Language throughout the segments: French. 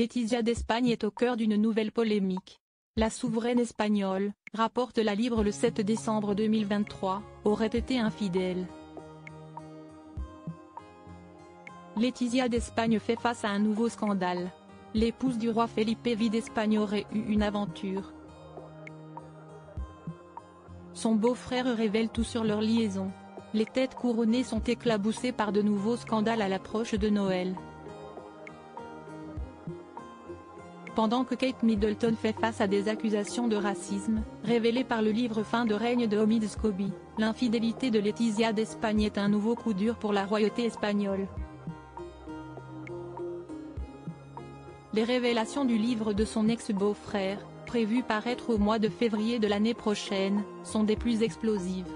Laetitia d'Espagne est au cœur d'une nouvelle polémique. La souveraine espagnole, rapporte la Libre le 7 décembre 2023, aurait été infidèle. Laetitia d'Espagne fait face à un nouveau scandale. L'épouse du roi Felipe V d'Espagne aurait eu une aventure. Son beau-frère révèle tout sur leur liaison. Les têtes couronnées sont éclaboussées par de nouveaux scandales à l'approche de Noël. Pendant que Kate Middleton fait face à des accusations de racisme, révélées par le livre Fin de règne de Omid Scobie, l'infidélité de Laetitia d'Espagne est un nouveau coup dur pour la royauté espagnole. Les révélations du livre de son ex-beau-frère, prévu paraître au mois de février de l'année prochaine, sont des plus explosives.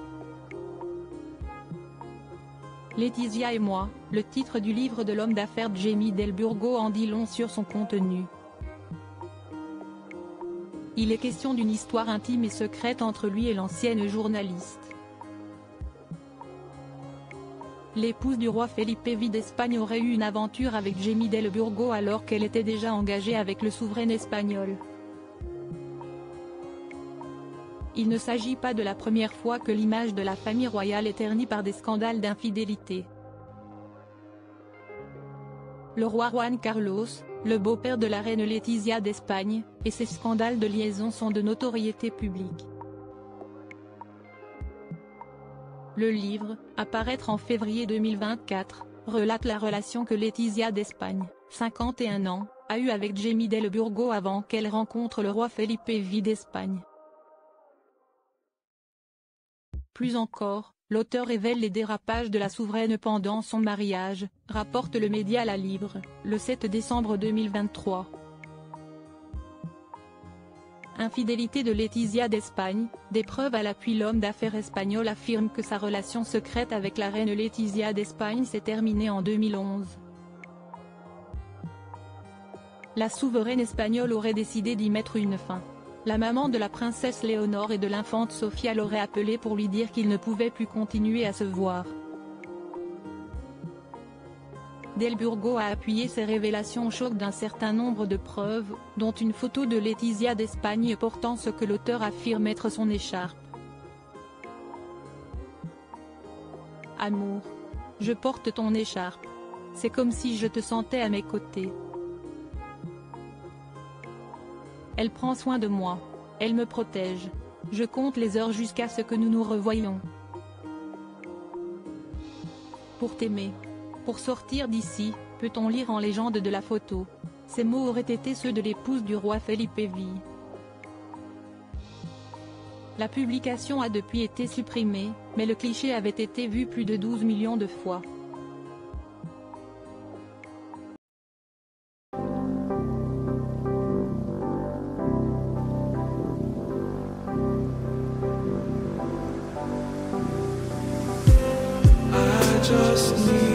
Laetitia et moi, le titre du livre de l'homme d'affaires Jamie Del Burgo en dit long sur son contenu. Il est question d'une histoire intime et secrète entre lui et l'ancienne journaliste. L'épouse du roi Felipe V d'Espagne aurait eu une aventure avec Jamie Del Burgo alors qu'elle était déjà engagée avec le souverain espagnol. Il ne s'agit pas de la première fois que l'image de la famille royale est ternie par des scandales d'infidélité. Le roi Juan Carlos, le beau-père de la reine Laetitia d'Espagne, et ses scandales de liaison sont de notoriété publique. Le livre, à paraître en février 2024, relate la relation que Laetitia d'Espagne, 51 ans, a eue avec Jamie Del Burgo avant qu'elle rencontre le roi Felipe V d'Espagne. Plus encore, l'auteur révèle les dérapages de la souveraine pendant son mariage, rapporte le média La Libre, le 7 décembre 2023. Infidélité de Laetitia d'Espagne, des preuves à l'appui. L'homme d'affaires espagnol affirme que sa relation secrète avec la reine Laetitia d'Espagne s'est terminée en 2011. La souveraine espagnole aurait décidé d'y mettre une fin. La maman de la princesse Léonore et de l'infante Sofia l'aurait appelé pour lui dire qu'ils ne pouvaient plus continuer à se voir. Del Burgo a appuyé ses révélations au choc d'un certain nombre de preuves, dont une photo de Laetitia d'Espagne portant ce que l'auteur affirme être son écharpe. Amour. Je porte ton écharpe. C'est comme si je te sentais à mes côtés. Elle prend soin de moi. Elle me protège. Je compte les heures jusqu'à ce que nous nous revoyions. Pour t'aimer. Pour sortir d'ici, peut-on lire en légende de la photo. Ces mots auraient été ceux de l'épouse du roi Felipe V. La publication a depuis été supprimée, mais le cliché avait été vu plus de 12 millions de fois. Just need